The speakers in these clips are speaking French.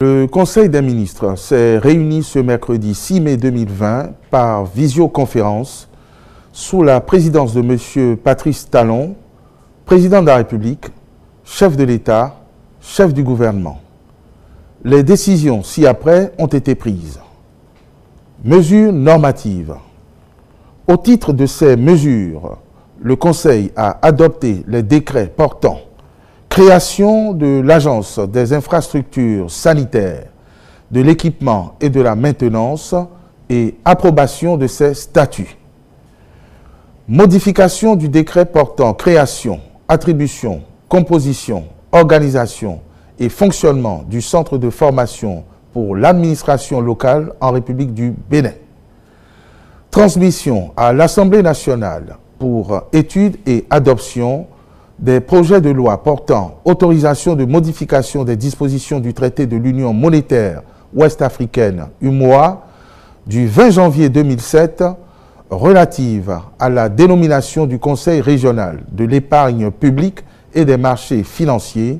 Le Conseil des ministres s'est réuni ce mercredi 6 mai 2020 par visioconférence sous la présidence de M. Patrice Talon, président de la République, chef de l'État, chef du gouvernement. Les décisions ci-après ont été prises. Mesures normatives. Au titre de ces mesures, le Conseil a adopté les décrets portant création de l'Agence des infrastructures sanitaires, de l'équipement et de la maintenance et approbation de ses statuts. Modification du décret portant création, attribution, composition, organisation et fonctionnement du centre de formation pour l'administration locale en République du Bénin. Transmission à l'Assemblée nationale pour étude et adoption des projets de loi portant autorisation de modification des dispositions du traité de l'Union monétaire ouest-africaine UMOA du 20 janvier 2007 relative à la dénomination du Conseil régional de l'épargne publique et des marchés financiers,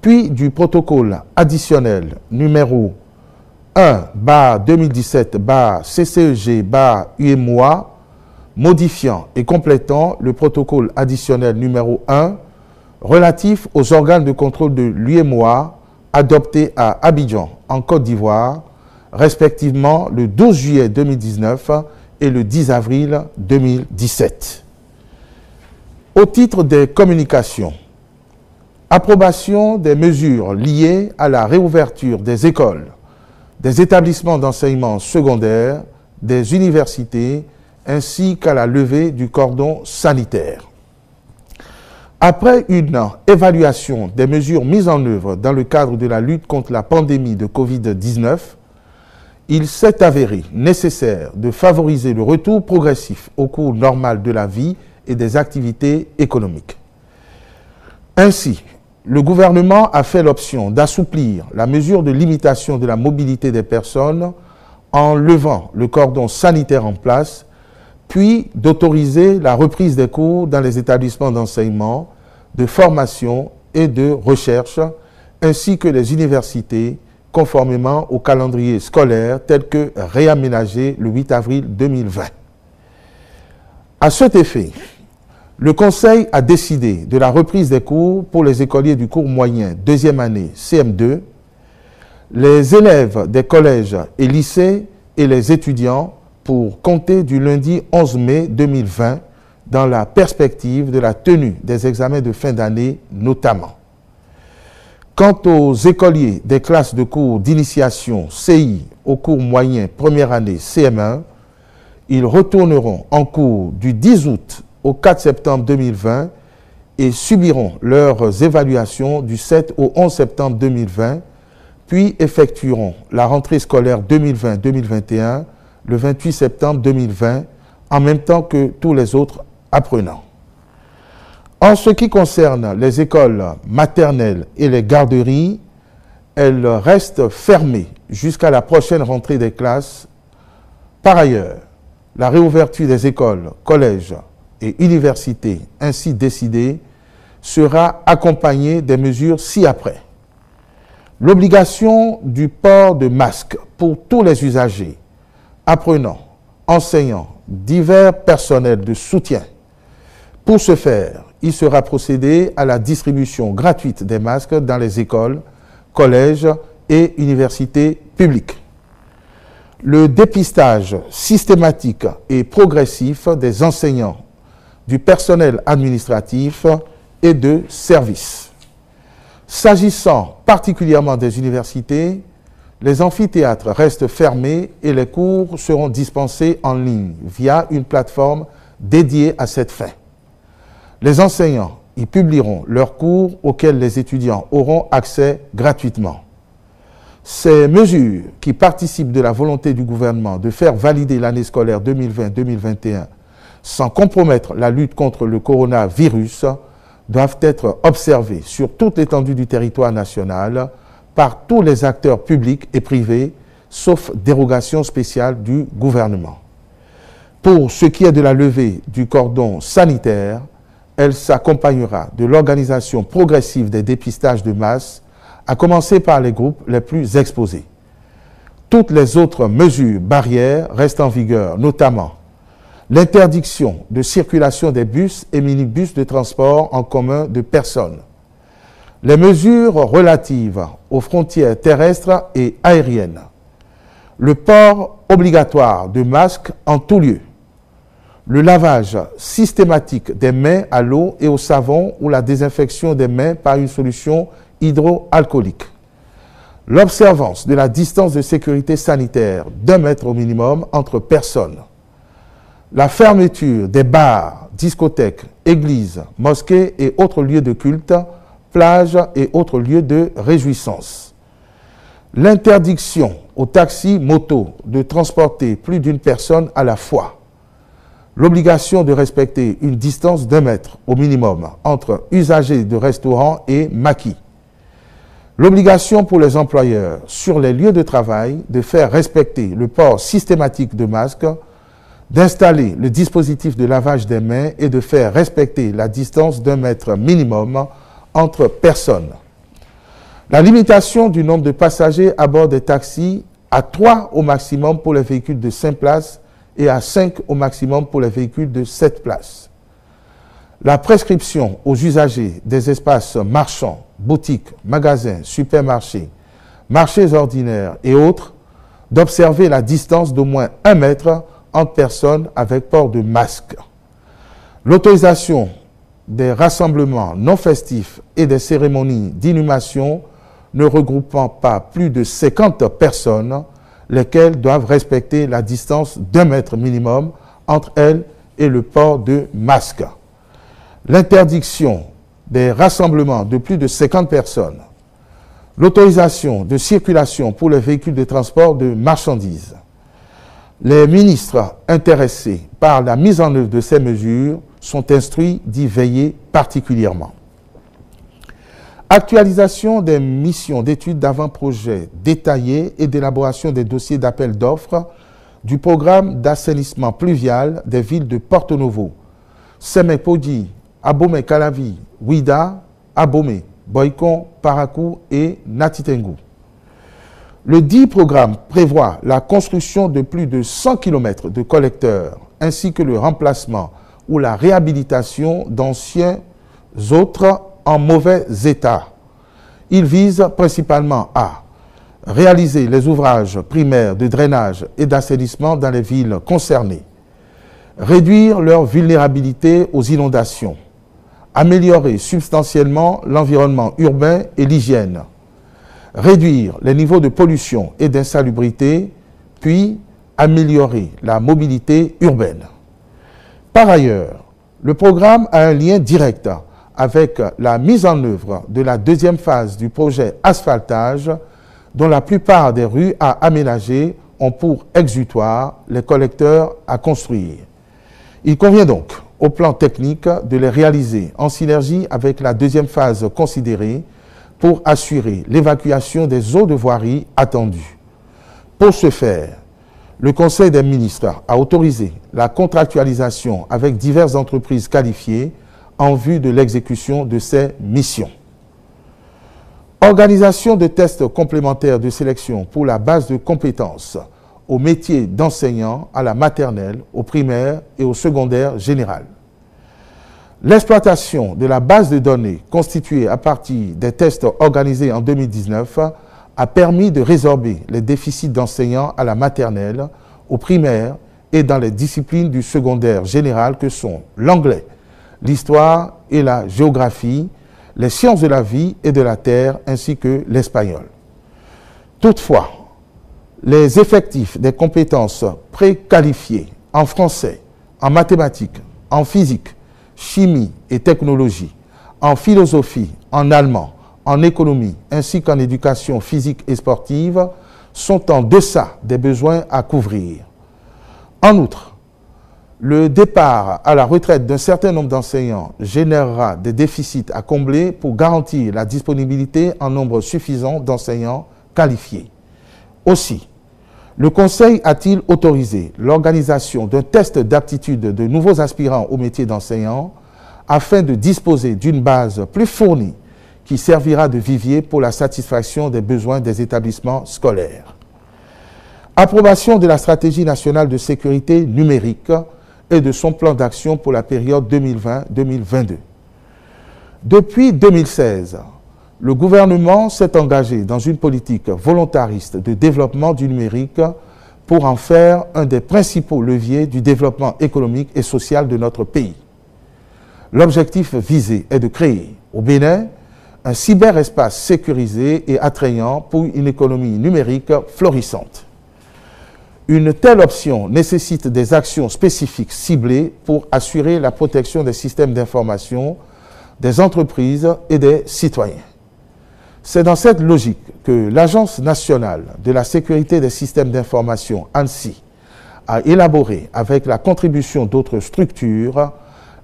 puis du protocole additionnel numéro 1/2017/CCEG/UMOA modifiant et complétant le protocole additionnel numéro 1 relatif aux organes de contrôle de l'UMOA adopté à Abidjan, en Côte d'Ivoire, respectivement le 12 juillet 2019 et le 10 avril 2017. Au titre des communications, approbation des mesures liées à la réouverture des écoles, des établissements d'enseignement secondaire, des universités, ainsi qu'à la levée du cordon sanitaire. Après une évaluation des mesures mises en œuvre dans le cadre de la lutte contre la pandémie de Covid-19, il s'est avéré nécessaire de favoriser le retour progressif au cours normal de la vie et des activités économiques. Ainsi, le gouvernement a fait l'option d'assouplir la mesure de limitation de la mobilité des personnes en levant le cordon sanitaire en place, puis d'autoriser la reprise des cours dans les établissements d'enseignement, de formation et de recherche, ainsi que les universités, conformément au calendrier scolaire tel que réaménagé le 8 avril 2020. À cet effet, le Conseil a décidé de la reprise des cours pour les écoliers du cours moyen deuxième année CM2, les élèves des collèges et lycées et les étudiants pour compter du lundi 11 mai 2020 dans la perspective de la tenue des examens de fin d'année notamment. Quant aux écoliers des classes de cours d'initiation CI au cours moyen première année CM1, ils retourneront en cours du 10 août au 4 septembre 2020 et subiront leurs évaluations du 7 au 11 septembre 2020, puis effectueront la rentrée scolaire 2020-2021 le 28 septembre 2020, en même temps que tous les autres apprenants. En ce qui concerne les écoles maternelles et les garderies, elles restent fermées jusqu'à la prochaine rentrée des classes. Par ailleurs, la réouverture des écoles, collèges et universités ainsi décidée sera accompagnée des mesures ci-après. L'obligation du port de masque pour tous les usagers, apprenants, enseignants, divers personnels de soutien. Pour ce faire, il sera procédé à la distribution gratuite des masques dans les écoles, collèges et universités publiques. Le dépistage systématique et progressif des enseignants, du personnel administratif et de service. S'agissant particulièrement des universités, les amphithéâtres restent fermés et les cours seront dispensés en ligne via une plateforme dédiée à cette fin. Les enseignants y publieront leurs cours auxquels les étudiants auront accès gratuitement. Ces mesures qui participent de la volonté du gouvernement de faire valider l'année scolaire 2020-2021 sans compromettre la lutte contre le coronavirus doivent être observées sur toute l'étendue du territoire national par tous les acteurs publics et privés, sauf dérogation spéciale du gouvernement. Pour ce qui est de la levée du cordon sanitaire, elle s'accompagnera de l'organisation progressive des dépistages de masse à commencer par les groupes les plus exposés. Toutes les autres mesures barrières restent en vigueur, notamment l'interdiction de circulation des bus et minibus de transport en commun de personnes, les mesures relatives aux frontières terrestres et aériennes, le port obligatoire de masques en tout lieu, le lavage systématique des mains à l'eau et au savon ou la désinfection des mains par une solution hydroalcoolique, l'observance de la distance de sécurité sanitaire d'1 mètre au minimum entre personnes, la fermeture des bars, discothèques, églises, mosquées et autres lieux de culte, plages et autres lieux de réjouissance, l'interdiction aux taxis motos de transporter plus d'une personne à la fois, l'obligation de respecter une distance d'1 mètre au minimum entre usagers de restaurants et maquis, l'obligation pour les employeurs sur les lieux de travail de faire respecter le port systématique de masques, d'installer le dispositif de lavage des mains et de faire respecter la distance d'1 mètre minimum entre personnes. La limitation du nombre de passagers à bord des taxis à 3 au maximum pour les véhicules de 5 places et à 5 au maximum pour les véhicules de 7 places. La prescription aux usagers des espaces marchands, boutiques, magasins, supermarchés, marchés ordinaires et autres d'observer la distance d'au moins 1 mètre entre personnes avec port de masque. L'autorisation des rassemblements non festifs et des cérémonies d'inhumation ne regroupant pas plus de 50 personnes, lesquelles doivent respecter la distance d'1 mètre minimum entre elles et le port de masque. L'interdiction des rassemblements de plus de 50 personnes, l'autorisation de circulation pour les véhicules de transport de marchandises. Les ministres intéressés par la mise en œuvre de ces mesures sont instruits d'y veiller particulièrement. Actualisation des missions d'études d'avant-projet détaillées et d'élaboration des dossiers d'appel d'offres du programme d'assainissement pluvial des villes de Porto Novo, Semepodi, Abomey-Calavi, Ouida, Abomey, Boycon, Parakou et Natitengu. Le dit programme prévoit la construction de plus de 100 km de collecteurs ainsi que le remplacement ou la réhabilitation d'anciens autres en mauvais état. Il vise principalement à réaliser les ouvrages primaires de drainage et d'assainissement dans les villes concernées, réduire leur vulnérabilité aux inondations, améliorer substantiellement l'environnement urbain et l'hygiène, réduire les niveaux de pollution et d'insalubrité, puis améliorer la mobilité urbaine. Par ailleurs, le programme a un lien direct avec la mise en œuvre de la deuxième phase du projet asphaltage, dont la plupart des rues à aménager ont pour exutoire les collecteurs à construire. Il convient donc, au plan technique, de les réaliser en synergie avec la deuxième phase considérée pour assurer l'évacuation des eaux de voirie attendues. Pour ce faire, le Conseil des ministres a autorisé la contractualisation avec diverses entreprises qualifiées en vue de l'exécution de ces missions. Organisation de tests complémentaires de sélection pour la base de compétences au métier d'enseignant à la maternelle, au primaire et au secondaire général. L'exploitation de la base de données constituée à partir des tests organisés en 2019 a permis de résorber les déficits d'enseignants à la maternelle, au primaire et dans les disciplines du secondaire général que sont l'anglais, l'histoire et la géographie, les sciences de la vie et de la terre ainsi que l'espagnol. Toutefois, les effectifs des compétences préqualifiées en français, en mathématiques, en physique, chimie et technologie, en philosophie, en allemand, en économie ainsi qu'en éducation physique et sportive sont en deçà des besoins à couvrir. En outre, le départ à la retraite d'un certain nombre d'enseignants générera des déficits à combler pour garantir la disponibilité en nombre suffisant d'enseignants qualifiés. Aussi, le Conseil a-t-il autorisé l'organisation d'un test d'aptitude de nouveaux aspirants au métier d'enseignant afin de disposer d'une base plus fournie qui servira de vivier pour la satisfaction des besoins des établissements scolaires. Approbation de la stratégie nationale de sécurité numérique et de son plan d'action pour la période 2020-2022. Depuis 2016, le gouvernement s'est engagé dans une politique volontariste de développement du numérique pour en faire un des principaux leviers du développement économique et social de notre pays. L'objectif visé est de créer au Bénin un cyberespace sécurisé et attrayant pour une économie numérique florissante. Une telle option nécessite des actions spécifiques ciblées pour assurer la protection des systèmes d'information, des entreprises et des citoyens. C'est dans cette logique que l'Agence nationale de la sécurité des systèmes d'information, ANSSI, a élaboré, avec la contribution d'autres structures,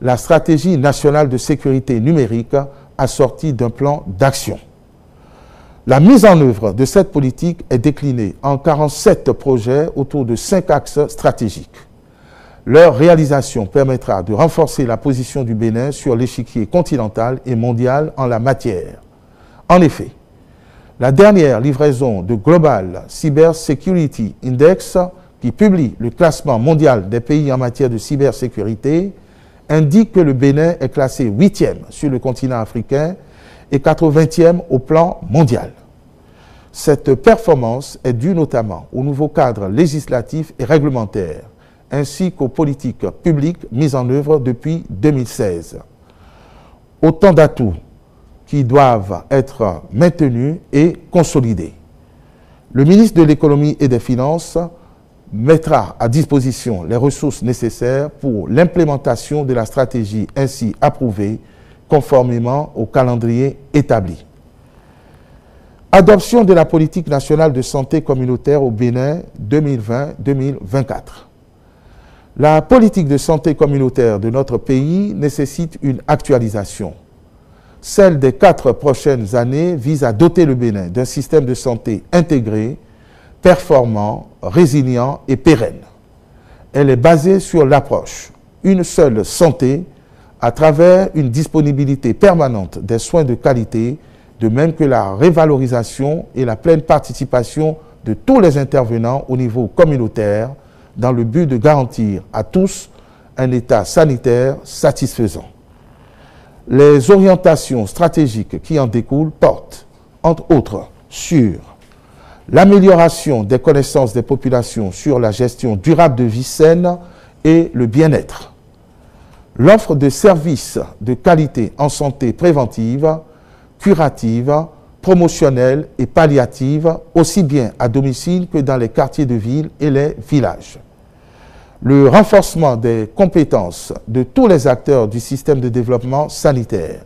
la stratégie nationale de sécurité numérique assortie d'un plan d'action. La mise en œuvre de cette politique est déclinée en 47 projets autour de 5 axes stratégiques. Leur réalisation permettra de renforcer la position du Bénin sur l'échiquier continental et mondial en la matière. En effet, la dernière livraison de Global Cyber Security Index, qui publie le classement mondial des pays en matière de cybersécurité, indique que le Bénin est classé 8e sur le continent africain et 80e au plan mondial. Cette performance est due notamment au nouveau cadre législatif et réglementaire, ainsi qu'aux politiques publiques mises en œuvre depuis 2016. Autant d'atouts qui doivent être maintenus et consolidés. Le ministre de l'Économie et des Finances mettra à disposition les ressources nécessaires pour l'implémentation de la stratégie ainsi approuvée conformément au calendrier établi. Adoption de la politique nationale de santé communautaire au Bénin 2020-2024. La politique de santé communautaire de notre pays nécessite une actualisation. Celle des 4 prochaines années vise à doter le Bénin d'un système de santé intégré, performant, résilient et pérenne. Elle est basée sur l'approche une seule santé à travers une disponibilité permanente des soins de qualité, de même que la révalorisation et la pleine participation de tous les intervenants au niveau communautaire dans le but de garantir à tous un état sanitaire satisfaisant. Les orientations stratégiques qui en découlent portent, entre autres, sur l'amélioration des connaissances des populations sur la gestion durable de vie saine et le bien-être, l'offre de services de qualité en santé préventive, curative, promotionnelle et palliative, aussi bien à domicile que dans les quartiers de ville et les villages. Le renforcement des compétences de tous les acteurs du système de développement sanitaire,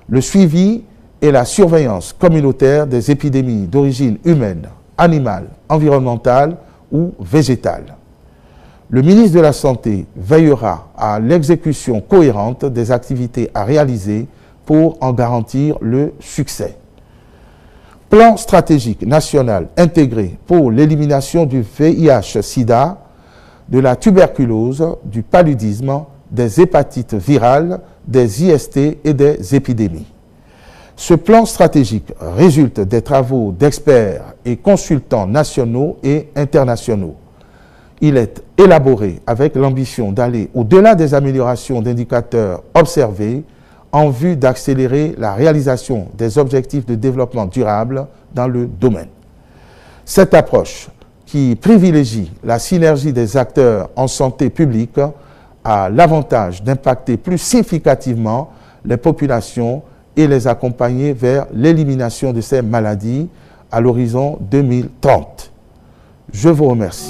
le suivi et la surveillance communautaire des épidémies d'origine humaine, animale, environnementale ou végétale. Le ministre de la Santé veillera à l'exécution cohérente des activités à réaliser pour en garantir le succès. Plan stratégique national intégré pour l'élimination du VIH-Sida, de la tuberculose, du paludisme, des hépatites virales, des IST et des épidémies. Ce plan stratégique résulte des travaux d'experts et consultants nationaux et internationaux. Il est élaboré avec l'ambition d'aller au-delà des améliorations d'indicateurs observés en vue d'accélérer la réalisation des objectifs de développement durable dans le domaine. Cette approche, qui privilégie la synergie des acteurs en santé publique, a l'avantage d'impacter plus significativement les populations et les accompagner vers l'élimination de ces maladies à l'horizon 2030. Je vous remercie.